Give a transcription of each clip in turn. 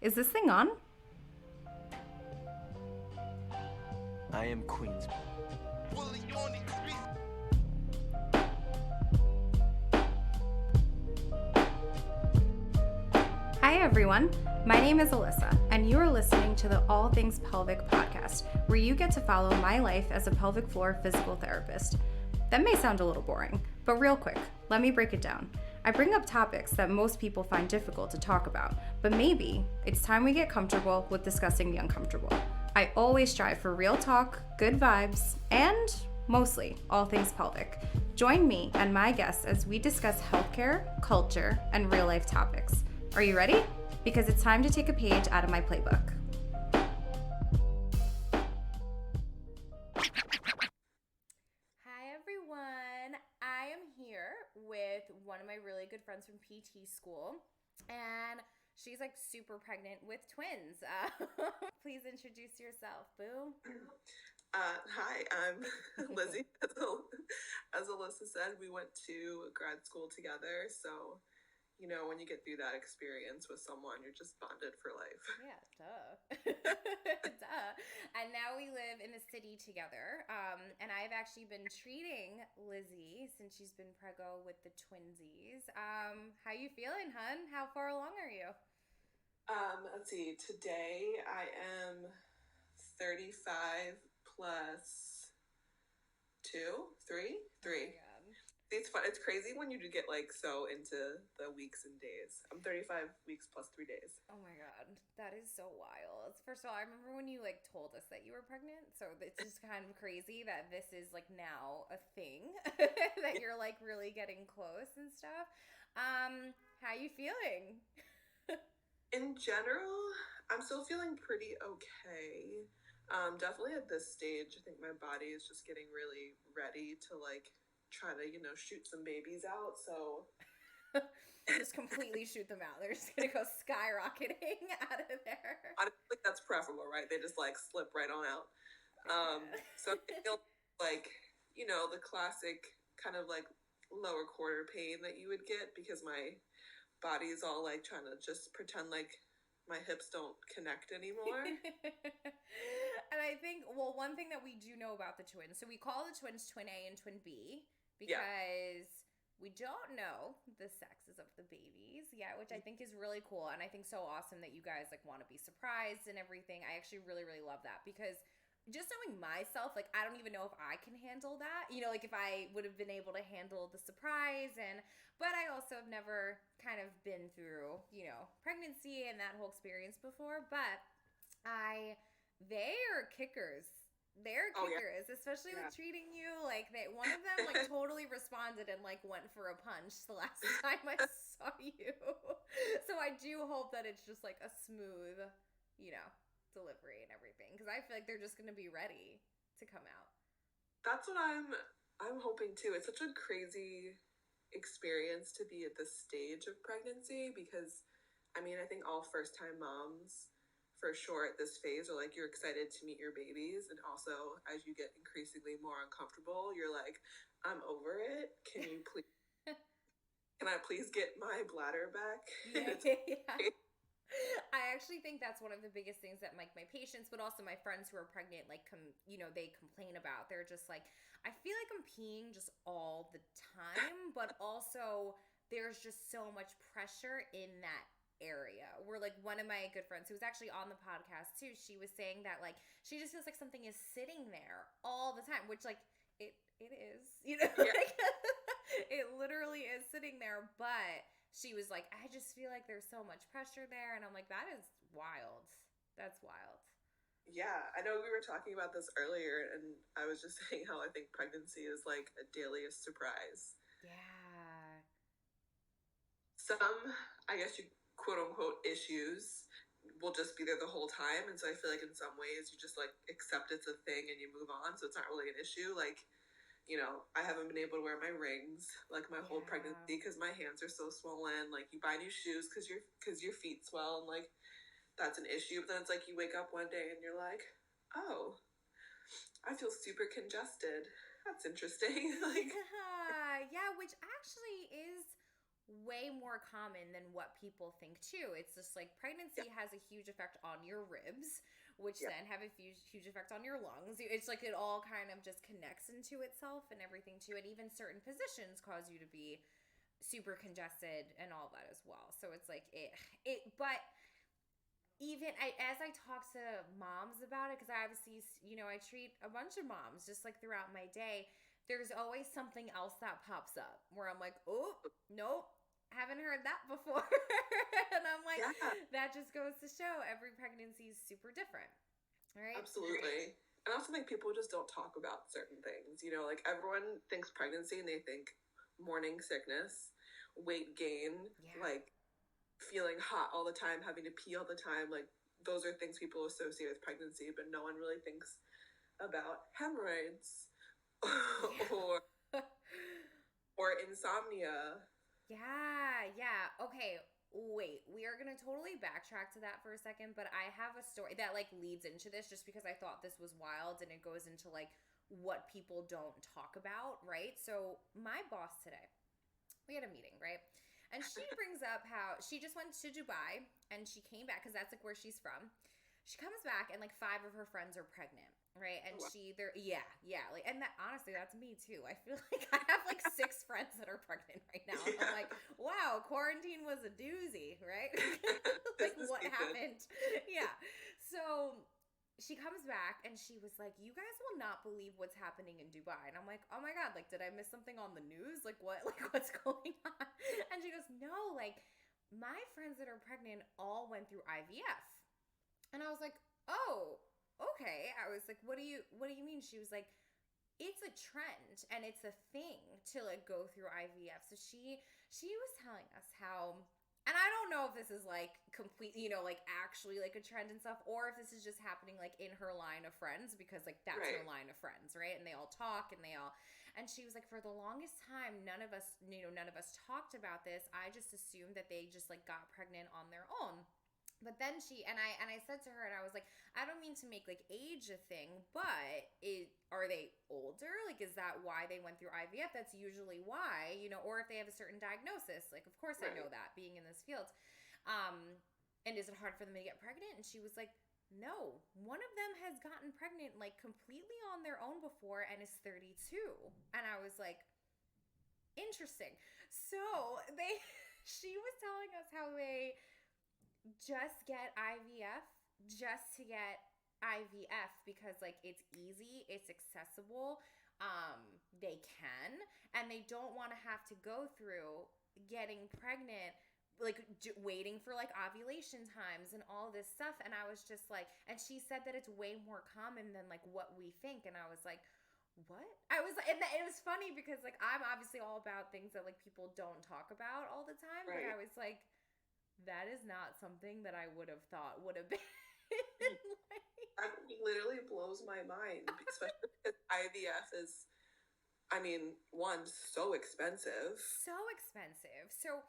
Is this thing on? I am Queens. Hi, everyone. My name is Alyssa, and you are listening to the All Things Pelvic podcast, where you get to follow my life as a pelvic floor physical therapist. That may sound a little boring, but real quick, let me break it down. I bring up topics that most people find difficult to talk about, but maybe it's time we get comfortable with discussing the uncomfortable. I always strive for real talk, good vibes, and mostly all things pelvic. Join me and my guests as we discuss healthcare, culture, and real life topics. Are you ready? Because it's time to take a page out of my playbook. Hi, everyone. I am here with one of my really good friends from PT school, and she's like super pregnant with twins. Please introduce yourself, Boo. Hi, I'm Lizzy. As Alyssa said, we went to grad school together, so when you get through that experience with someone, you're just bonded for life. Yeah, duh. Duh. And now we live in the city together. And I've actually been treating Lizzy since she's been preggo with the Twinsies. How you feeling, hun? How far along are you? Let's see. Today I am 35 plus three. Oh my God. It's fun. It's crazy when you do get like so into the weeks and days. I'm 35 weeks plus 3 days. Oh my God, that is so wild. First of all, I remember when you like told us that you were pregnant, so it's just kind of crazy that this is like now a thing that you're like really getting close and stuff. How you feeling? In general, I'm still feeling pretty okay. Definitely at this stage, I think my body is just getting really ready to like try to, shoot some babies out. So Just completely shoot them out. They're just gonna go skyrocketing out of there. I don't think that's preferable, right? They just like slip right on out. Yeah. So I feel like, the classic kind of like lower quarter pain that you would get because my body's all like trying to just pretend like my hips don't connect anymore. And I think, well, one thing that we do know about the twins, so we call the twins Twin A and Twin B Yeah. because we don't know the sexes of the babies yet, which I think is really cool. And I think so awesome that you guys like want to be surprised and everything. I actually really, really love that because just knowing myself, like I don't even know if I can handle that. Like if I would have been able to handle the surprise but I also have never kind of been through, pregnancy and that whole experience before. But I they are kickers. They're Oh yeah. kickers, especially Yeah. with treating you. Like one of them like totally responded and like went for a punch the last time I saw you. So I do hope that it's just like a smooth, you know, delivery and everything because I feel like they're just gonna be ready to come out. That's what I'm hoping too. It's such a crazy experience to be at this stage of pregnancy because I think all first time moms for sure at this phase are like you're excited to meet your babies, and also as you get increasingly more uncomfortable, you're like, I'm over it. Can I please get my bladder back? Yeah, yeah. I actually think that's one of the biggest things that like my patients, but also my friends who are pregnant, like they complain about. They're just like, I feel like I'm peeing just all the time, but also there's just so much pressure in that area. Where like one of my good friends who was actually on the podcast too, she was saying that like she just feels like something is sitting there all the time, which like it is, Yeah. like it literally is sitting there, but she was like, I just feel like there's so much pressure there. And I'm like, that is wild. That's wild. Yeah, I know we were talking about this earlier, and I was just saying how I think pregnancy is like a dailiest surprise. Yeah. Some, I guess you quote unquote issues will just be there the whole time, and so I feel like in some ways you just like accept it's a thing and you move on, so it's not really an issue. Like, I haven't been able to wear my rings like my whole pregnancy Yeah. because my hands are so swollen. Like you buy new shoes because your feet swell, and like that's an issue. But then it's like you wake up one day and you're like, oh, I feel super congested. That's interesting. Like, Yeah. Yeah. Which actually is way more common than what people think too. It's just like pregnancy has a huge effect on your ribs, which then have a huge effect on your lungs. It's like it all kind of just connects into itself and everything too. And even certain positions cause you to be super congested and all that as well. So it's like but even as I talk to moms about it, because I obviously, I treat a bunch of moms just like throughout my day, there's always something else that pops up where I'm like, oh, nope, haven't heard that before. And I'm like, that just goes to show every pregnancy is super different. Right? Absolutely. And I also think people just don't talk about certain things. Like everyone thinks pregnancy and they think morning sickness, weight gain, like feeling hot all the time, having to pee all the time. Like those are things people associate with pregnancy, but no one really thinks about hemorrhoids or insomnia. Yeah. Okay, wait. We are going to totally backtrack to that for a second, but I have a story that like leads into this just because I thought this was wild and it goes into like what people don't talk about, right? So, my boss today, we had a meeting, right? And she brings up how she just went to Dubai and she came back because that's like where she's from. She comes back and like 5 of her friends are pregnant, right? And like, and that honestly, that's me too. I feel like I have like 6 friends that are pregnant right now. And I'm like, wow, quarantine was a doozy, right? Like what happened? Yeah. So she comes back and she was like, you guys will not believe what's happening in Dubai. And I'm like, oh my God, like, did I miss something on the news? Like what, like what's going on? And she goes, no, like my friends that are pregnant all went through IVF. And I was like, oh, okay. I was like, what do you mean? She was like, it's a trend and it's a thing to like go through IVF. So she was telling us how, and I don't know if this is like completely, like actually like a trend and stuff, or if this is just happening like in her line of friends because like that's her line of friends, right? And they all talk and she was like, for the longest time, none of us talked about this. I just assumed that they just like got pregnant on their own. But then I said to her, and I was like, I don't mean to make like age a thing, but are they older? Like, is that why they went through IVF? That's usually why, or if they have a certain diagnosis. Like, of course I know that being in this field. And is it hard for them to get pregnant? And she was like, no, one of them has gotten pregnant like completely on their own before and is 32. And I was like, interesting. So she was telling us how they just get IVF just to get IVF because like it's easy, it's accessible, they can, and they don't want to have to go through getting pregnant, like waiting for like ovulation times and all this stuff. And I was just like, and she said that it's way more common than like what we think. And I was like, what? I was, and it was funny because like I'm obviously all about things that like people don't talk about all the time, but I was like, that is not something that I would have thought would have been. Like, that literally blows my mind, especially because IVF is, I mean, one, so expensive. So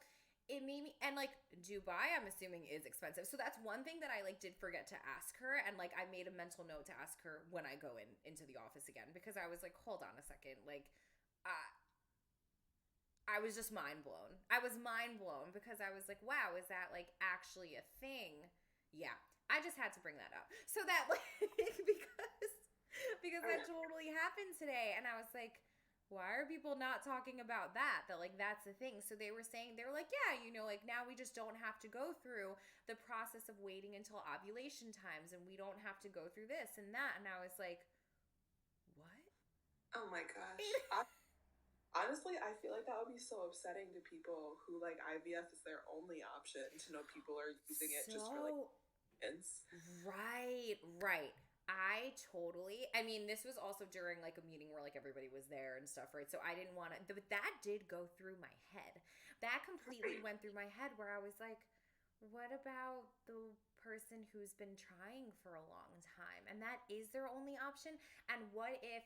it made me, and like Dubai, I'm assuming is expensive. So that's one thing that I like did forget to ask her. And like I made a mental note to ask her when I go into the office again, because I was like, hold on a second. Like, I was just mind blown. I was mind blown because I was like, wow, is that like actually a thing? Yeah. I just had to bring that up. So that like because that totally happened today. And I was like, why are people not talking about that? That like that's the thing. So they were like, yeah, like now we just don't have to go through the process of waiting until ovulation times, and we don't have to go through this and that. And I was like, what? Oh my gosh. Honestly, I feel like that would be so upsetting to people who like IVF is their only option, to know people are using it just for like kids. Right. I mean, this was also during like a meeting where like everybody was there and stuff, right? So I didn't want to, but that did go through my head. That completely went through my head where I was like, what about the person who's been trying for a long time and that is their only option? And what if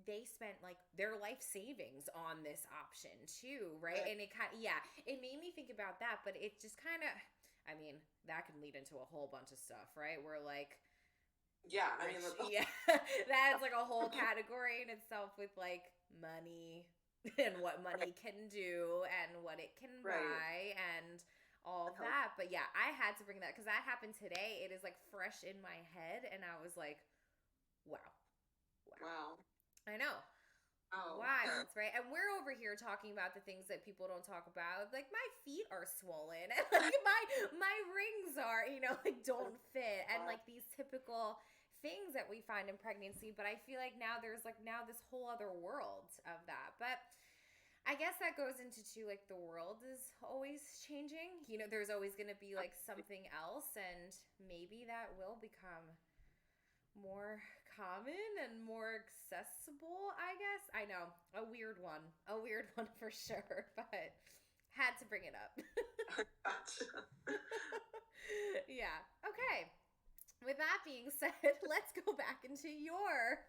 they spent like their life savings on this option too, right? And it kind of, it made me think about that, but it just kind of, I mean, that can lead into a whole bunch of stuff, right? Where like, that's like a whole category in itself with like money, and what money can do and what it can Right. buy and all of Help. that. But yeah, I had to bring that because that happened today. It is like fresh in my head, and I was like, wow, wow. Wow. I know. Wow. Wild, right? And we're over here talking about the things that people don't talk about. Like my feet are swollen, and like my rings are, like don't fit, and like these typical things that we find in pregnancy. But I feel like now there's like now this whole other world of that. But I guess that goes into too, like the world is always changing. There's always going to be like something else, and maybe that will become more common and more accessible, I guess. I know, a weird one for sure, but had to bring it up. Gotcha. Yeah. Okay. With that being said, let's go back into your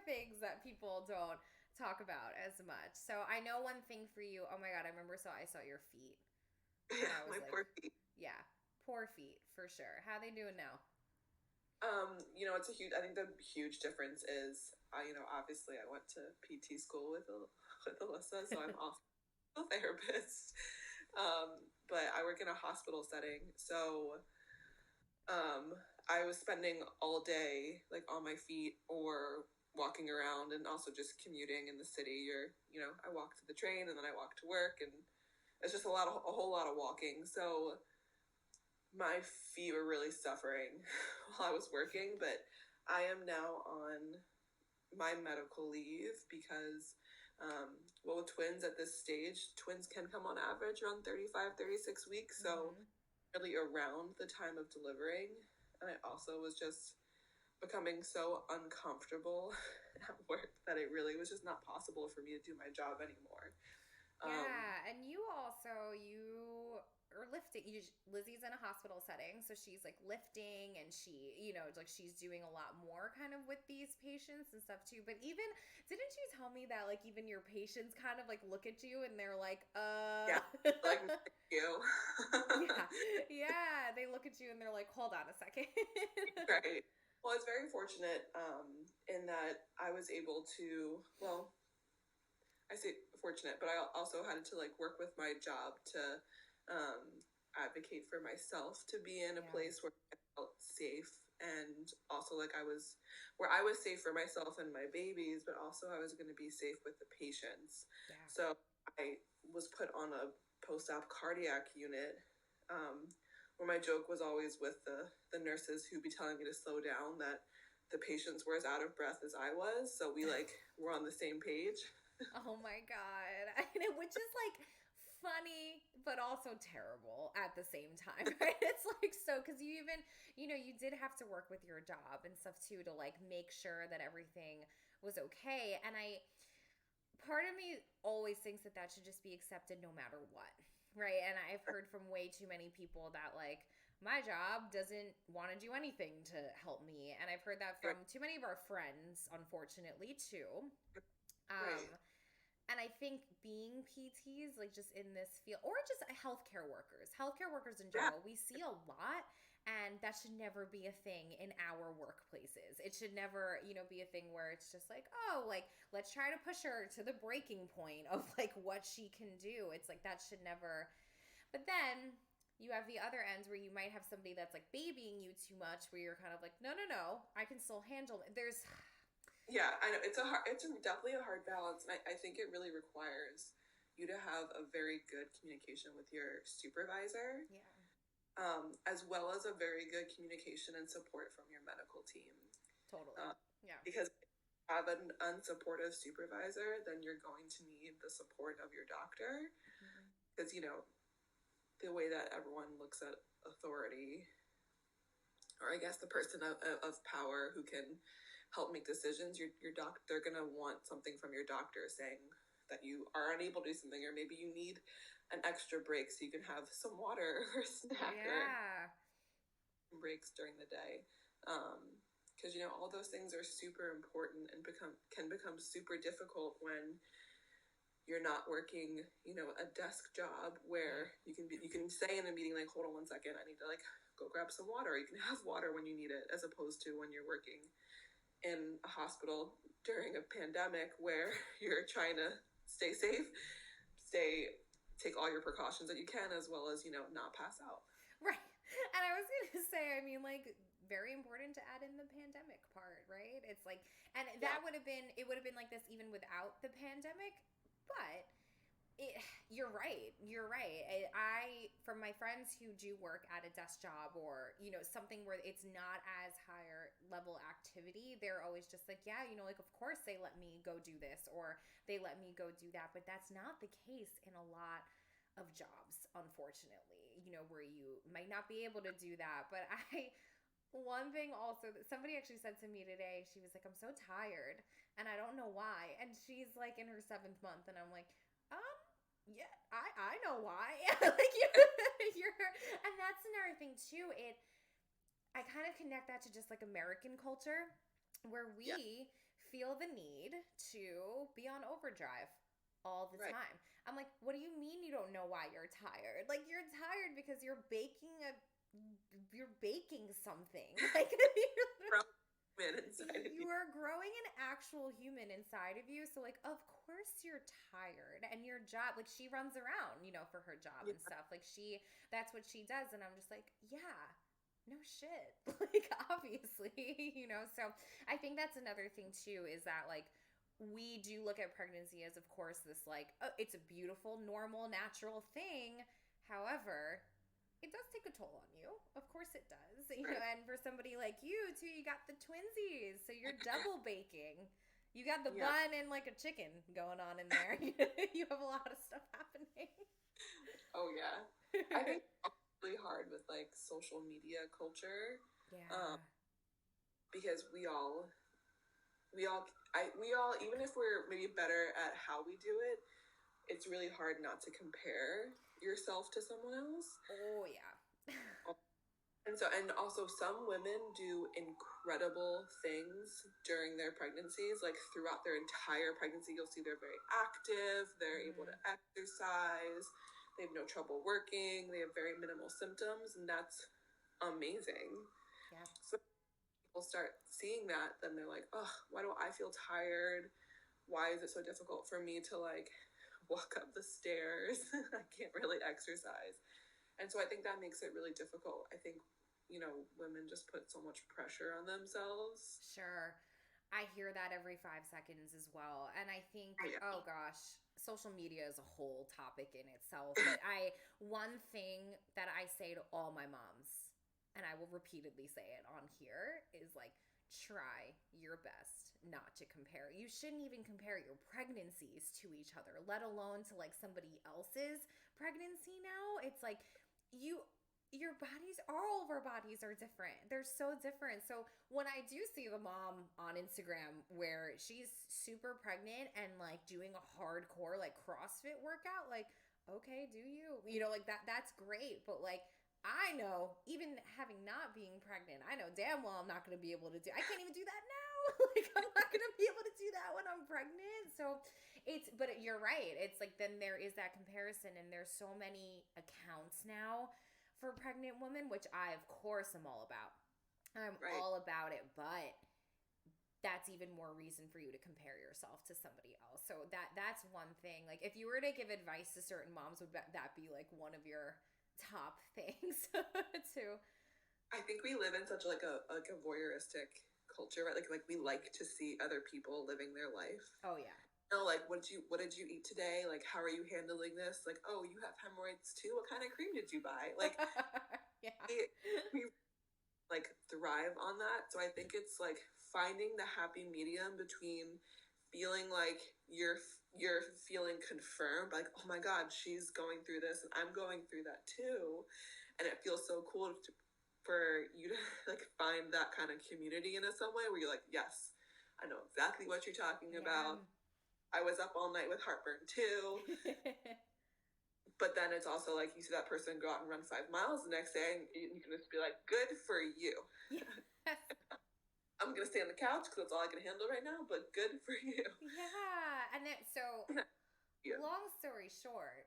things that people don't talk about as much. So I know one thing for you. Oh my god, I remember. So I saw your feet, and Yeah, I was my like, poor feet. yeah, poor feet for sure. How they doing now? It's I think the huge difference is, obviously I went to PT school with Alyssa, so I'm also a therapist. But I work in a hospital setting, so I was spending all day like on my feet or walking around, and also just commuting in the city. I walk to the train and then I walk to work, and it's just a whole lot of walking. So my feet were really suffering while I was working, but I am now on my medical leave because, with twins at this stage, twins can come on average around 35, 36 weeks. So Mm-hmm. really around the time of delivering. And I also was just becoming so uncomfortable at work that it really was just not possible for me to do my job anymore. Um, Yeah, and you are lifting. Lizzie's in a hospital setting, so she's like lifting, and like she's doing a lot more kind of with these patients and stuff too. But even didn't you tell me that like even your patients kind of like look at you and they're like, yeah, like thank you. yeah, yeah, they look at you and they're like, hold on a second. Right. Well, I was very fortunate in that I was able to, well, I say fortunate, but I also had to like work with my job to um, advocate for myself to be in a Yeah, place where I felt safe, and also like where I was safe for myself and my babies, but also I was going to be safe with the patients. yeah. So I was put on a post-op cardiac unit, um, where my joke was always with the nurses who'd be telling me to slow down, that the patients were as out of breath as I was, so we like were on the same page. Oh my god. I know, which is like funny but also terrible at the same time, right? It's like so cuz you even, you did have to work with your job and stuff too to like make sure that everything was okay. And part of me always thinks that that should just be accepted no matter what. Right? And I've heard from way too many people that like my job doesn't want to do anything to help me. And I've heard that from too many of our friends, unfortunately, too. Right. Um, and I think being PTs, like just in this field, or just healthcare workers in Yeah. general, we see a lot, and that should never be a thing in our workplaces. It should never, be a thing where it's just like, oh, like, let's try to push her to the breaking point of like what she can do. It's like that should never. But then you have the other ends where you might have somebody that's like babying you too much, where you're kind of like, no, no, no, I can still handle it. Yeah, I know definitely a hard balance, and I think it really requires you to have a very good communication with your supervisor, Yeah, as well as a very good communication and support from your medical team. totally. Uh, Yeah. because if you have an unsupportive supervisor, then you're going to need the support of your doctor, Mm-hmm. because the way that everyone looks at authority, or I guess the person of power who can help make decisions, your doc, they're gonna want something from your doctor saying that you are unable to do something, or maybe you need an extra break so you can have some water or snack or Yeah. breaks during the day. Because all those things are super important and can become super difficult when you're not working, a desk job Yeah. where you can say in a meeting like, hold on one second, I need to like go grab some water. You can have water when you need it, as opposed to when you're working in a hospital during a pandemic where you're trying to stay safe, take all your precautions that you can, as well as, not pass out. Right. And I was going to say, I mean, like, very important to add in the pandemic part, right? It's like, and that would have been, it would have been like this even without the pandemic, but you're right. You're right. From my friends who do work at a desk job or, something where it's not as higher level activity, they're always just like, yeah, like, of course they let me go do this or they let me go do that. But that's not the case in a lot of jobs, unfortunately, where you might not be able to do that. But one thing also that somebody actually said to me today, she was like, I'm so tired and I don't know why. And she's like in her 7th month and I'm like, yeah, I know why. Like you're, and that's another thing too. I kind of connect that to just like American culture where we feel the need to be on overdrive all the time. I'm like, what do you mean you don't know why you're tired? Like you're tired because you're baking something. Like you are growing an actual human inside of you. So like, of course you're tired, and your job, like she runs around, for her job and stuff. Like that's what she does. And I'm just like, yeah, no shit. Like obviously, so I think that's another thing too, is that like, we do look at pregnancy as, of course, this like, oh, it's a beautiful, normal, natural thing. However, it does take a toll on you. Of course it does. And for somebody like you, too, you got the twinsies. So you're double baking. You got the bun and like a chicken going on in there. You have a lot of stuff happening. Oh, yeah. I think it's really hard with like social media culture. Yeah. Because we all, even if we're maybe better at how we do it, it's really hard not to compare yourself to someone else. Oh, yeah. And also some women do incredible things during their pregnancies. Like throughout their entire pregnancy, you'll see they're very active. They're able to exercise. They have no trouble working. They have very minimal symptoms. And that's amazing. Yeah. So people start seeing that, then they're like, oh, why do I feel tired? Why is it so difficult for me to like walk up the stairs? I can't really exercise. And so I think that makes it really difficult. I think, women just put so much pressure on themselves. Sure. I hear that every 5 seconds as well. And I think, oh gosh, social media is a whole topic in itself. But one thing that I say to all my moms, and I will repeatedly say it on here, is like, try your best not to compare. You shouldn't even compare your pregnancies to each other, let alone to like somebody else's pregnancy now. It's like all of our bodies are different. They're so different. So when I do see the mom on Instagram where she's super pregnant and like doing a hardcore like CrossFit workout, like, okay, do you? Like that's great. But like, I know, even having not being pregnant, I know damn well I'm not going to be able to do. I can't even do that now. Like I'm not going to be able to do that when I'm pregnant. So but you're right. It's like then there is that comparison, and there's so many accounts now for pregnant women, which I of course am all about. I'm all about it, but that's even more reason for you to compare yourself to somebody else. So that's one thing. Like if you were to give advice to certain moms, would that be like one of your top things too? I think we live in such like a voyeuristic culture, right? Like we like to see other people living their life. Oh yeah. Like what did you eat today? Like how are you handling this? Like, oh, you have hemorrhoids too? What kind of cream did you buy? Like yeah. we like thrive on that. So I think it's like finding the happy medium between feeling like you're feeling confirmed, like, oh my God, she's going through this and I'm going through that too. And it feels so cool for you to like find that kind of community in some way where you're like, yes, I know exactly what you're talking about. I was up all night with heartburn too. But then it's also like you see that person go out and run 5 miles the next day and you can just be like, good for you. Yes. I'm going to stay on the couch because that's all I can handle right now, but good for you. Yeah. And then, so long story short,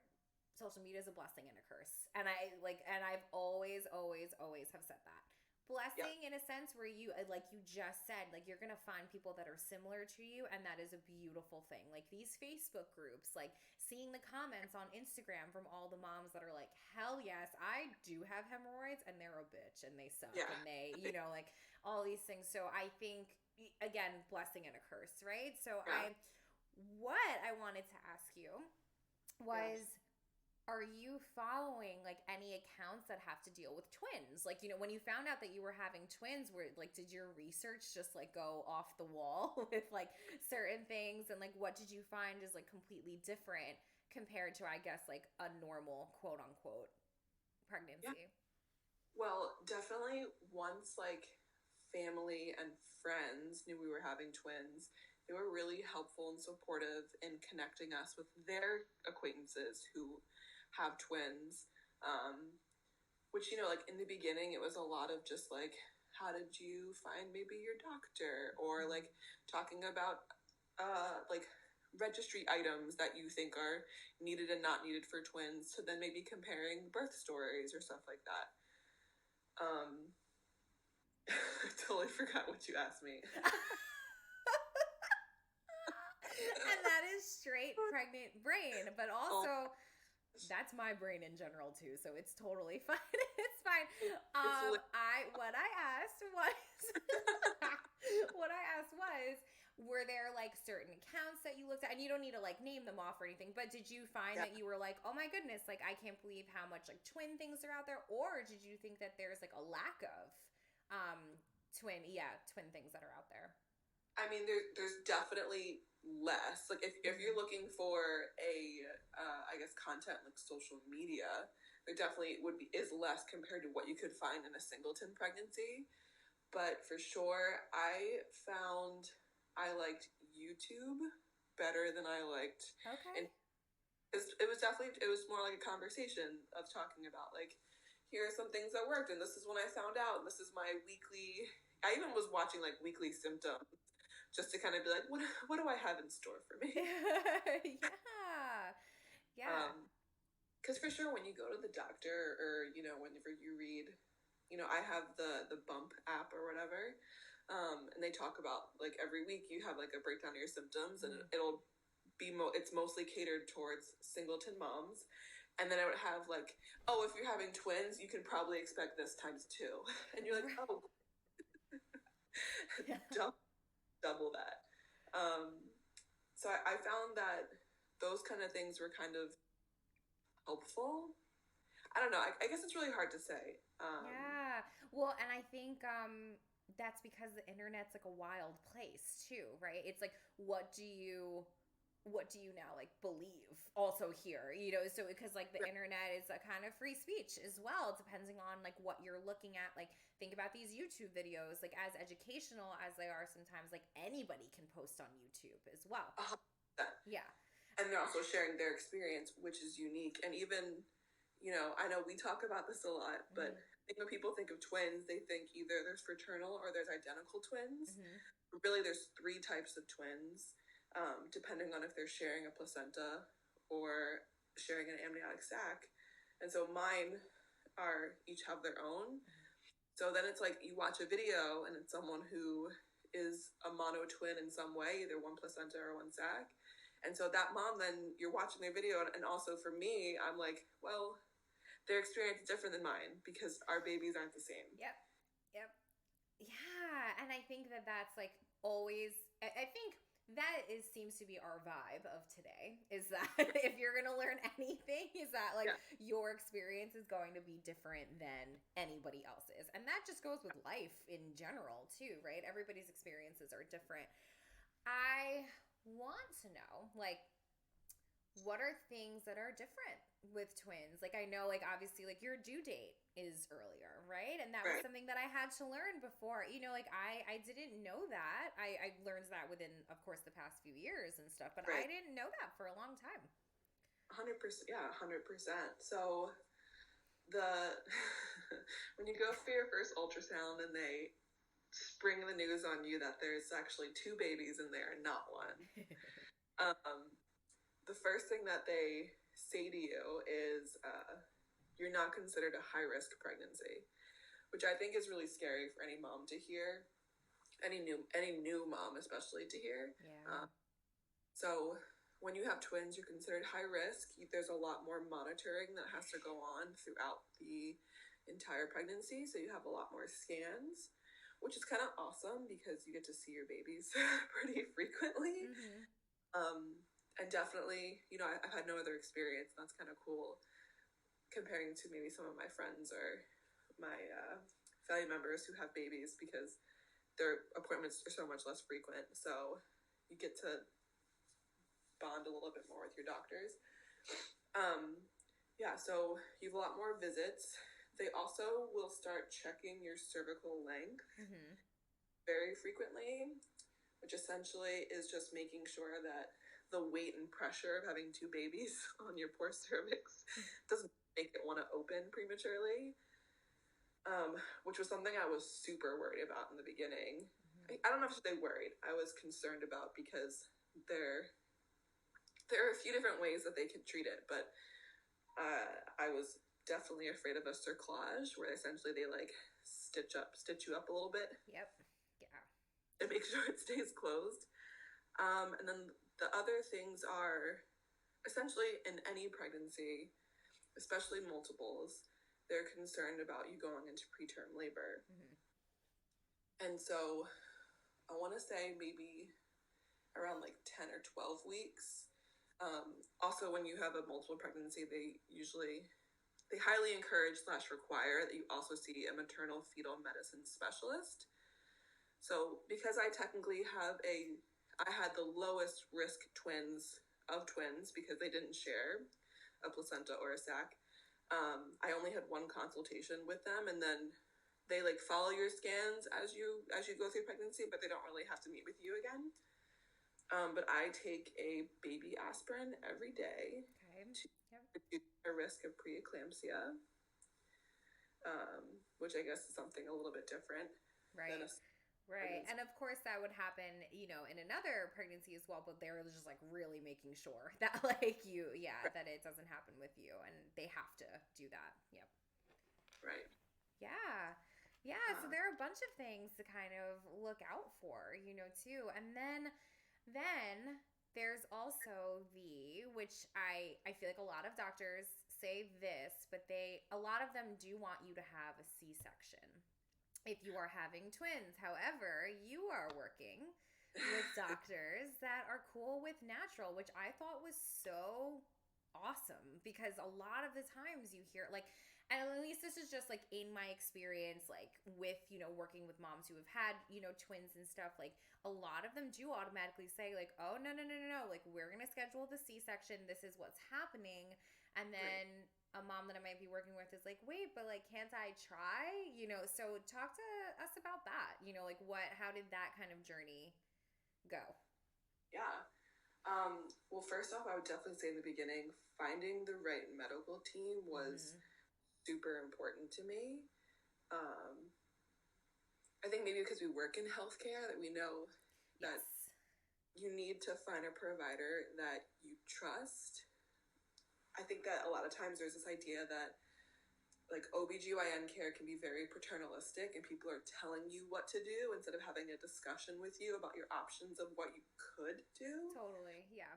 social media is a blessing and a curse. And I've always have said that. Yeah. blessing in a sense where you, like you just said, like you're gonna find people that are similar to you, and that is a beautiful thing. Like these Facebook groups, like seeing the comments on Instagram from all the moms that are like, hell yes, I do have hemorrhoids and they're a bitch and they suck Yeah. and they, like all these things. So I think, again, blessing and a curse, right? So Yeah. what I wanted to ask you Yes. was, are you following like any accounts that have to deal with twins? Like, when you found out that you were having twins, were like, did your research just like go off the wall with like certain things? And like, what did you find is like completely different compared to, I guess, like a normal quote unquote Yeah. pregnancy? Well, definitely once like family and friends knew we were having twins, they were really helpful and supportive in connecting us with their acquaintances who have twins. Um, which, like in the beginning, it was a lot of just like, how did you find maybe your doctor? Or like talking about like registry items that you think are needed and not needed for twins, to then maybe comparing birth stories or stuff like that. Um, I totally forgot what you asked me. And that is straight pregnant brain, but Oh, also that's my brain in general too, so it's totally fine. It's fine. it's I what I asked was what I asked was, were there like certain accounts that you looked at, and you don't need to like name them off or anything, but did you find yeah. that you were like, oh my goodness, like I can't believe how much like twin things are out there, or did you think that there's like a lack of um twin things that are out there? I mean, there's definitely less. Like if you're Mm-hmm. looking for a, I guess content like social media, there definitely would be is less compared to what you could find in a singleton pregnancy. But for sure, I found I liked YouTube better than I liked, and Okay. it was definitely it was more like a conversation of talking about like, here are some things that worked, and this is when I found out, and this is my weekly. I even was watching like weekly symptoms just to kind of be like, what do I have in store for me? Yeah. Yeah. Um, because for sure, when you go to the doctor, or whenever you read, I have the Bump app or whatever, and they talk about like every week you have like a breakdown of your symptoms, and Mhm. it'll be it's mostly catered towards singleton moms, and then I would have like, oh, if you're having twins, you can probably expect this times two, and you're like, Right. oh, double, double that. Um, so I found that those kind of things were kind of helpful. I don't know. I guess it's really hard to say. Yeah. Well, and I think that's because the internet's like a wild place too, right? It's like, what do you now like believe also here, so because like the internet is a kind of free speech as well, depending on like what you're looking at. Like think about these YouTube videos, like as educational as they are, sometimes like anybody can post on YouTube as well. 100%. Yeah. And they're also sharing their experience, which is unique. And even, I know we talk about this a lot, but Hmm. I think when people think of twins, they think either there's fraternal or there's identical twins. Hmm. Really, there's three types of twins, depending on if they're sharing a placenta or sharing an amniotic sac. And so mine are each have their own. So then it's like you watch a video and it's someone who is a mono twin in some way, either one placenta or one sac. And so that mom, then you're watching their video. And also for me, I'm like, well, their experience is different than mine because our babies aren't the same. Yep. Yep. Yeah, and I think that that's like always. I think that is seems to be our vibe of today. Is that if you're gonna learn anything, is that like Yeah, your experience is going to be different than anybody else's, and that just goes with life in general too, right? Everybody's experiences are different. I want to know, like, what are things that are different with twins? Like I know like obviously like your due date is earlier, right? And that was right. something that I had to learn before. Like I didn't know that. I learned that within of course the past few years and stuff, but I Right. didn't know that for a long time. 100%. Yeah, 100%. So the when you go for your first ultrasound and they spring the news on you that there's actually two babies in there and not one, um, the first thing that they say to you is you're not considered a high risk pregnancy, which I think is really scary for any mom to hear, any new mom especially to hear. Yeah. So when you have twins, you're considered high risk. There's a lot more monitoring that has to go on throughout the entire pregnancy. So you have a lot more scans, which is kind of awesome because you get to see your babies pretty frequently. And definitely, I've had no other experience. That's kind of cool comparing to maybe some of my friends or my family members who have babies, because their appointments are so much less frequent. So you get to bond a little bit more with your doctors. Yeah, so you have a lot more visits. They also will start checking your cervical length very frequently, which essentially is just making sure that the weight and pressure of having two babies on your poor cervix doesn't make it want to open prematurely, which was something I was super worried about in the beginning. I don't know if I should say worried. I was concerned about, because there are a few different ways that they can treat it, but I was definitely afraid of a cerclage, where essentially they like stitch you up a little bit. Yep. Yeah. And make sure it stays closed. And then the other things are essentially in any pregnancy, especially multiples, they're concerned about you going into preterm labor. And so I want to say maybe around like 10 or 12 weeks. Also, when you have a multiple pregnancy, they highly encourage / require that you also see a maternal fetal medicine specialist. So because I technically I had the lowest risk twins because they didn't share a placenta or a sac. I only had one consultation with them, and then they like follow your scans as you go through pregnancy, but they don't really have to meet with you again. But I take a baby aspirin every day to reduce a risk of preeclampsia, which I guess is something a little bit different. Right. Right. And of course that would happen, in another pregnancy as well, but they're just like really making sure that that it doesn't happen with you, and they have to do that. Yep. Right. Yeah. Yeah. So there are a bunch of things to kind of look out for, too. And then there's also which I feel like a lot of doctors say this, but a lot of them do want you to have a C-section if you are having twins. However, you are working with doctors that are cool with natural, which I thought was so awesome, because a lot of the times you hear and at least this is just like in my experience, like with, working with moms who have had, twins and stuff, like a lot of them do automatically say like, oh, no. Like, we're going to schedule the C-section. This is what's happening. And then a mom that I might be working with is like, wait, but like, can't I try? So talk to us about that, like how did that kind of journey go? Yeah. Well, first off, I would definitely say in the beginning, finding the right medical team was super important to me. I think maybe because we work in healthcare, that we know that you need to find a provider that you trust. I think that a lot of times there's this idea that like OBGYN care can be very paternalistic, and people are telling you what to do instead of having a discussion with you about your options of what you could do. Totally, yeah.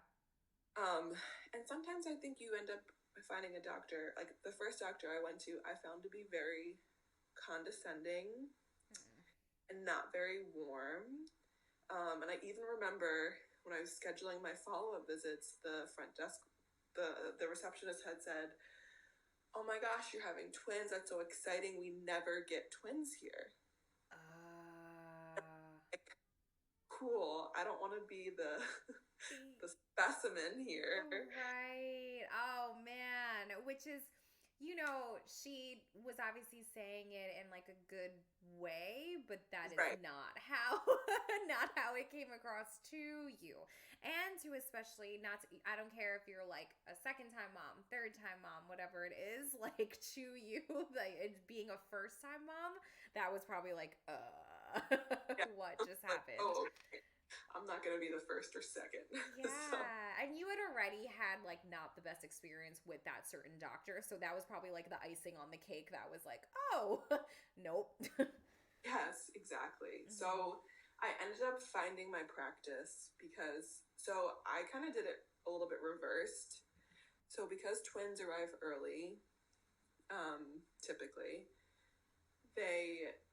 And sometimes I think you end up finding a doctor, like the first doctor I went to, I found to be very condescending and not very warm. And I even remember when I was scheduling my follow-up visits, the front desk, the receptionist had said, "Oh my gosh, you're having twins. That's so exciting. We never get twins here." Like, cool. I don't want to be the specimen here. Right. Oh, man. Which is, she was obviously saying it in like a good way, but that is not how it came across to you. And to especially I don't care if you're like a second time mom, third time mom, whatever it is, like to you, like being a first time mom, that was probably like, Yeah. what just Like, happened. oh, okay. I'm not going to be the first or second. So, Yeah, and you had already had like not the best experience with that certain doctor, so that was probably like the icing on the cake that was like, oh, nope. yes, exactly. Hmm. So I ended up finding my practice so I kind of did it a little bit reversed. So because twins arrive early, typically,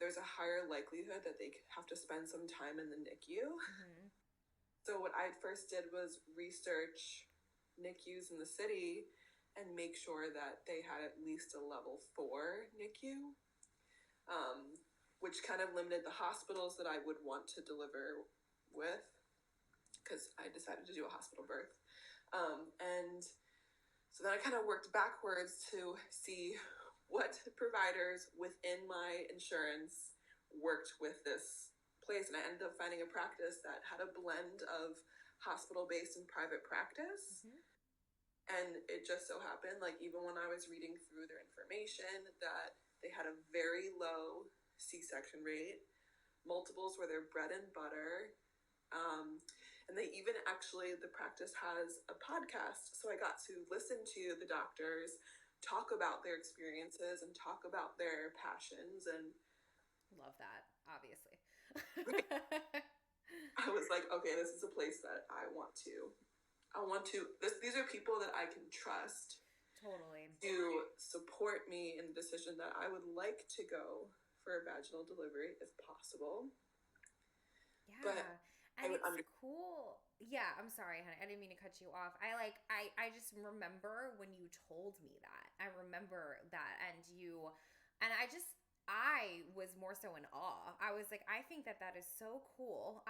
there's a higher likelihood that they have to spend some time in the NICU. Hmm. So what I first did was research NICUs in the city and make sure that they had at least a level 4 NICU, um, which kind of limited the hospitals that I would want to deliver with because I decided to do a hospital birth. And so then I kind of worked backwards to see what providers within my insurance worked with this place. And I ended up finding a practice that had a blend of hospital based and private practice. Hmm. And it just so happened, like, even when I was reading through their information, that they had a very low C section rate. Multiples were their bread and butter. Um, and they even actually, the practice has a podcast. So I got to listen to the doctors talk about their experiences and talk about their passions. And Love that, obviously. I was like, okay, this is a place that these are people that I can trust Totally. to support me in the decision that I would like to go for a vaginal delivery if possible. But Yeah. I And would it's under cool. Yeah, I'm sorry, honey. I didn't mean to cut you off. I just remember when you told me that. I remember that and I was more so in awe. I was like, I think that that is so cool.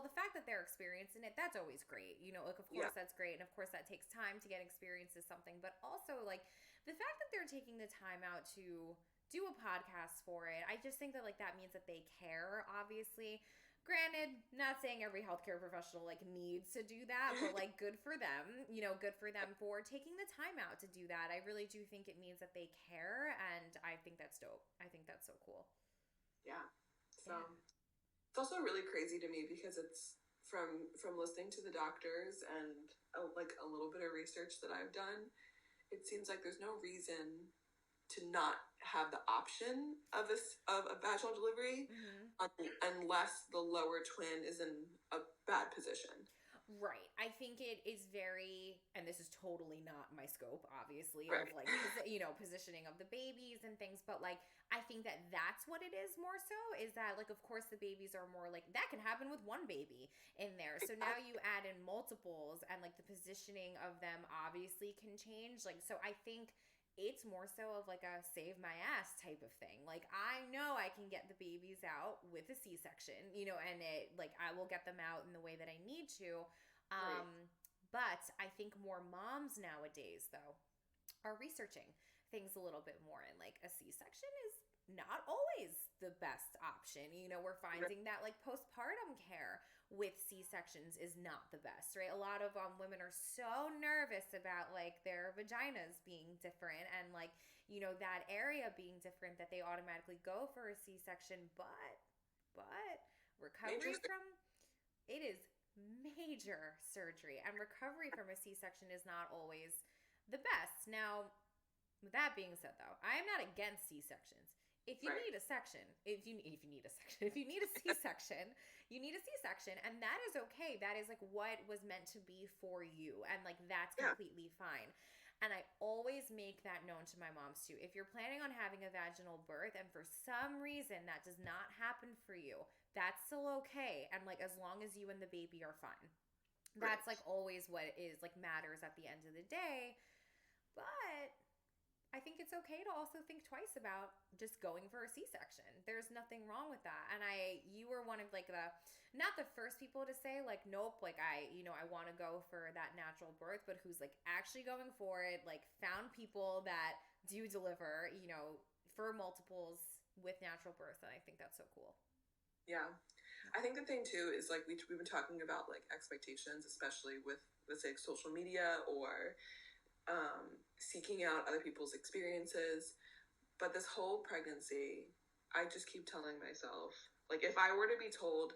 The fact that they're experiencing it, that's always great. Like of yeah, course that's great, and of course that takes time to get experience is something. But also like the fact that they're taking the time out to do a podcast for it, I just think that like that means that they care. Obviously, granted, not saying every healthcare professional like needs to do that, but like good for them, good for them for taking the time out to do that. I really do think it means that they care, and I think that's dope. I think that's so cool. yeah. Yeah. So it's also really crazy to me because it's from listening to the doctors and like a little bit of research that I've done. It seems like there's no reason to not have the option of a vaginal delivery Hmm. unless the lower twin is in a bad position. Right. I think it is very, and this is totally not my scope, obviously, of Right. like, positioning of the babies and things, but like, I think that that's what it is more so is that, like, of course, the babies are more like, that can happen with one baby in there. So now you add in multiples, and like the positioning of them obviously can change. Like, so I think it's more so of like a save my ass type of thing. Like I know I can get the babies out with a C-section, and it like I will get them out in the way that I need to. Right. But I think more moms nowadays though are researching things a little bit more, and like a C-section is not always the best option. We're Right. finding that like postpartum care with C-sections is not the best, right? A lot of women are so nervous about like their vaginas being different, and like, that area being different, that they automatically go for a C-section, but Major. recovery from it is major surgery, and recovery from a C-section is not always the best. Now, with that being said, though, I am not against C-sections. If you Right. need a section, if you need a section, if you need a C-section, you need a C-section, and that is okay. That is like what was meant to be for you, and like that's Yeah. completely fine. And I always make that known to my moms too. If you're planning on having a vaginal birth and for some reason that does not happen for you, that's still okay. And like as long as you and the baby are fine. That's Right. like always what is like matters at the end of the day. But I think it's okay to also think twice about just going for a C-section. There's nothing wrong with that. And you were one of like not the first people to say like, nope, like I want to go for that natural birth, but who's like actually going for it, like found people that do deliver, for multiples with natural birth. And I think that's so cool. Yeah. I think the thing too is like we've been talking about like expectations, especially with let's say social media or seeking out other people's experiences. But this whole pregnancy, I just keep telling myself, like, if I were to be told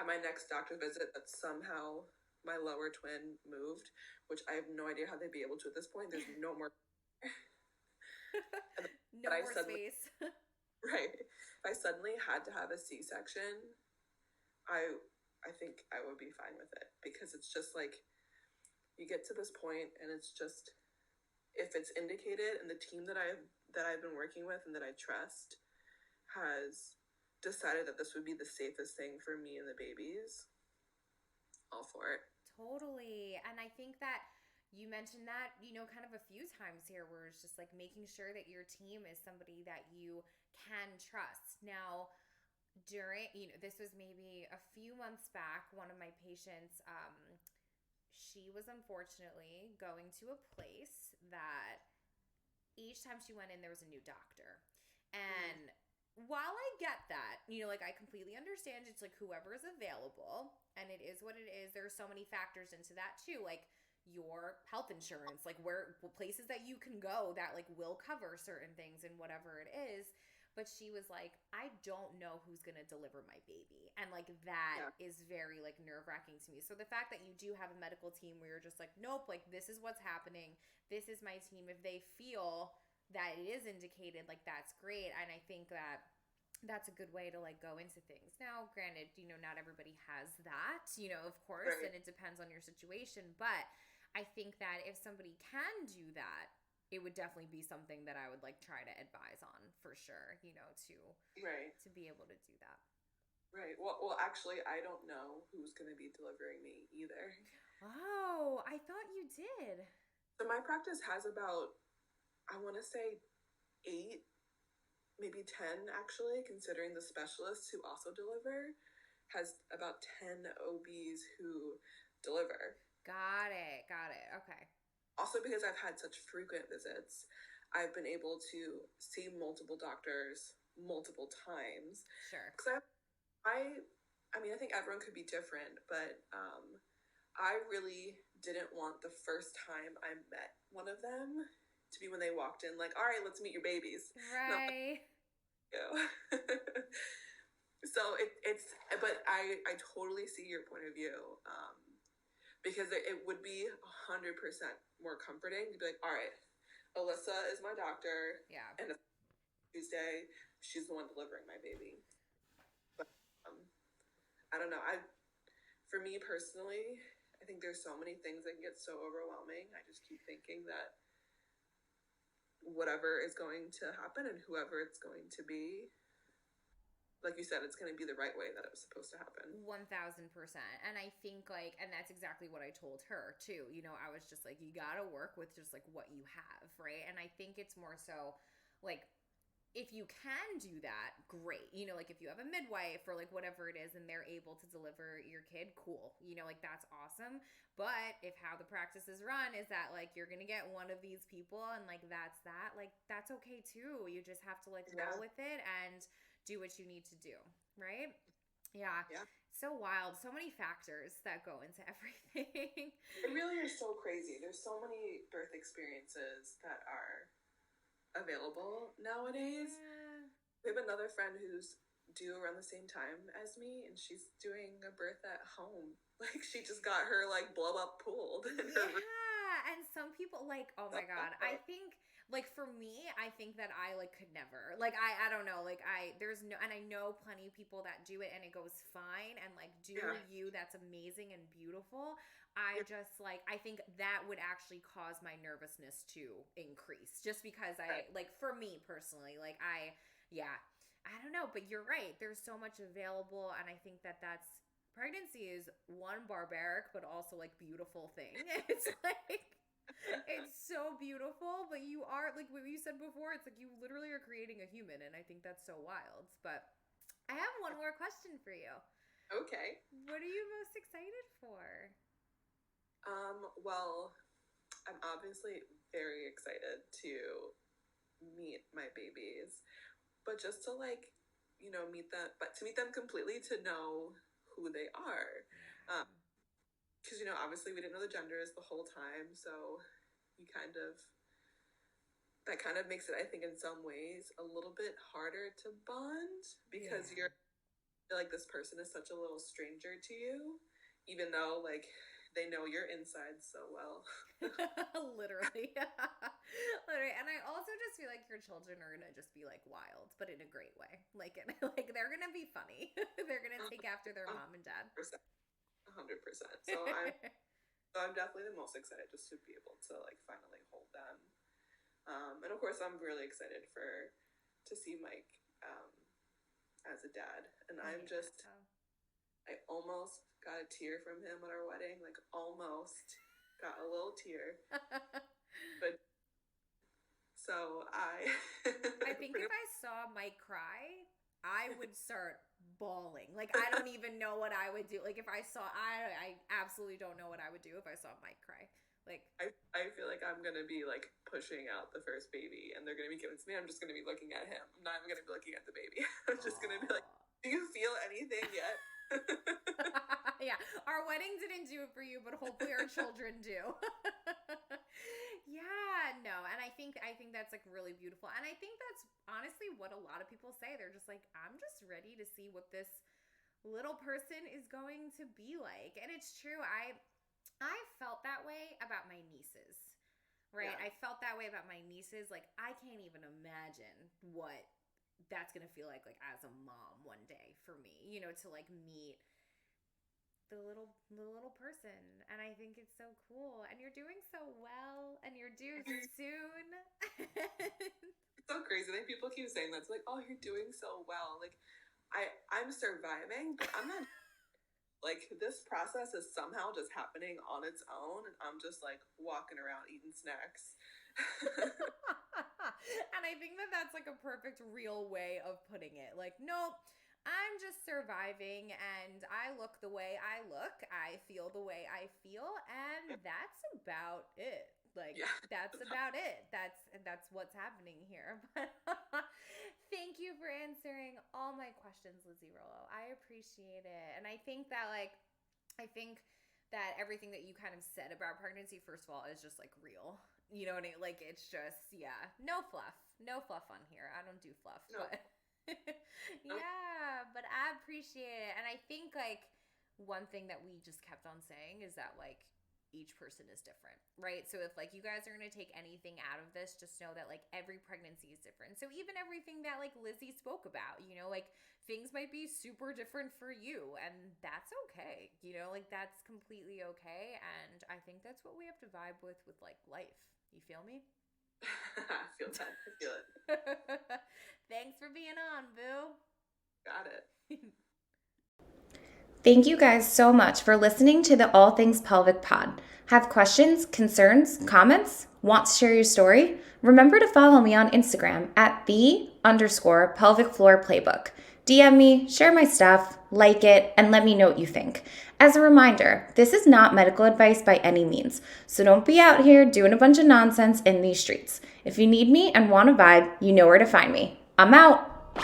at my next doctor visit that somehow my lower twin moved, which I have no idea how they'd be able to at this point, there's no more. But No I more suddenly, space. right, if I suddenly had to have a C-section, I, I think I would be fine with it because it's just like you get to this point and it's just if it's indicated and the team that I've been working with and that I trust has decided that this would be the safest thing for me and the babies, all for it. Totally. And I think that you mentioned that, kind of a few times here where it's just like making sure that your team is somebody that you can trust. Now, during, this was maybe a few months back, one of my patients, she was unfortunately going to a place that each time she went in, there was a new doctor. And while I get that, like I completely understand it's like whoever is available and it is what it is. There are so many factors into that too. Like your health insurance, like where places that you can go that like will cover certain things and whatever it is. But she was like, I don't know who's gonna deliver my baby. And like that Yeah. is very like nerve-wracking to me. So the fact that you do have a medical team where you're just like, nope, like this is what's happening. This is my team. If they feel that it is indicated, like that's great. And I think that that's a good way to like go into things. Now, granted, not everybody has that, of course, Right. and it depends on your situation. But I think that if somebody can do that, it would definitely be something that I would like try to advise on for sure, Right. to be able to do that. Right. Well, actually, I don't know who's going to be delivering me either. Oh, I thought you did. So my practice has about, I want to say, eight, maybe 10 actually, considering the specialists who also deliver, has about 10 OBs who deliver. Got it. Got it. Okay. Also, because I've had such frequent visits, I've been able to see multiple doctors multiple times. Sure. Because I, I mean, I think everyone could be different, but I really didn't want the first time I met one of them to be when they walked in, like, all right, let's meet your babies. And I'm Right. like, "Ew." So it's, but I totally see your point of view. Because it would be 100% more comforting to be like, all right, Alyssa is my doctor, Yeah. and it's Tuesday, she's the one delivering my baby. But I don't know. For me personally, I think there's so many things that can get so overwhelming. I just keep thinking that whatever is going to happen and whoever it's going to be, like you said, it's going to be the right way that it was supposed to happen. 1000%. And I think like, and that's exactly what I told her too. I was just like, you gotta work with just like what you have, right? And I think it's more so like, if you can do that, great. Like if you have a midwife or like whatever it is and they're able to deliver your kid, cool. Like that's awesome. But if how the practice is run is that like you're going to get one of these people and like that's that, like that's okay too. You just have to like Yeah. roll with it and do what you need to do, right? Yeah. Yeah. So wild. So many factors that go into everything. It really is so crazy. There's so many birth experiences that are available nowadays. Yeah. We have another friend who's due around the same time as me, and she's doing a birth at home. Like she just got her like blow up pooled in her room. Yeah, and some people like, oh my god, I think like for me, I think that I like could never. Like I don't know, like there's no and I know plenty of people that do it and it goes fine and like do Yeah. you, that's amazing and beautiful. I just like I think that would actually cause my nervousness to increase just because I Right. like for me personally, like yeah, I don't know, but you're right. There's so much available and I think that that's pregnancy is one barbaric but also like beautiful thing. It's like it's so beautiful, but you are like what you said before, it's like you literally are creating a human and I think that's so wild. But I have one more question for you. Okay. What are you most excited for? Well, I'm obviously very excited to meet my babies, but just to like, meet them, but to meet them completely to know who they are. Yeah. Because, obviously we didn't know the genders the whole time, so you kind of that kind of makes it, I think, in some ways a little bit harder to bond because you're like, this person is such a little stranger to you, even though like they know your insides so well. Literally. Literally. And I also just feel like your children are gonna just be like wild, but in a great way. Like they're gonna be funny. They're gonna take after their mom and dad. 100%. So I'm definitely the most excited just to be able to like finally hold them. And of course I'm really excited to see Mike as a dad. And I almost got a tear from him at our wedding, like almost got a little tear. But so I think if I saw Mike cry, I would start bawling. Like I don't even know what I would do. Like if I saw, I absolutely don't know what I would do if I saw Mike cry. Like I feel like I'm gonna be like pushing out the first baby, and they're gonna be giving it to me. I'm just gonna be looking at him. I'm not even gonna be looking at the baby. I'm just gonna be like, do you feel anything yet? Yeah, our wedding didn't do it for you, but hopefully our children do. Yeah, no, and I think that's like really beautiful, and I think that's honestly what a lot of people say. They're just like, I'm just ready to see what this little person is going to be like, and it's true. I felt that way about my nieces, right? Yeah. I felt that way about my nieces. Like I can't even imagine what that's gonna feel like as a mom one day for me, to like meet the little person. And I think it's so cool, and you're doing so well, and you're due soon. It's so crazy. Like people keep saying that's like, oh, you're doing so well. Like I'm surviving, but I'm not. Like this process is somehow just happening on its own, and I'm just like walking around eating snacks. And I think that's like a perfect real way of putting it. Like, nope, I'm just surviving, and I look the way I look, I feel the way I feel, and that's about it. Like, that's about it. That's what's happening here. But thank you for answering all my questions, Lizzy Rollo. I appreciate it. And I think that everything that you kind of said about pregnancy, first of all, is just like real. You know what I mean? Like it's just, no fluff on here. I don't do fluff, no. But yeah, but I appreciate it. And I think like one thing that we just kept on saying is that like each person is different, right? So if like you guys are going to take anything out of this, just know that like every pregnancy is different. So even everything that like Lizzy spoke about, like things might be super different for you, and that's okay. Like that's completely okay. And I think that's what we have to vibe with like life. You feel me? I feel that. I feel it. Thanks for being on, boo. Got it. Thank you guys so much for listening to the All Things Pelvic Pod. Have questions, concerns, comments? Want to share your story? Remember to follow me on Instagram at _pelvic floor playbook. DM me, share my stuff, like it, and let me know what you think. As a reminder, this is not medical advice by any means, so don't be out here doing a bunch of nonsense in these streets. If you need me and want a vibe, you know where to find me. I'm out.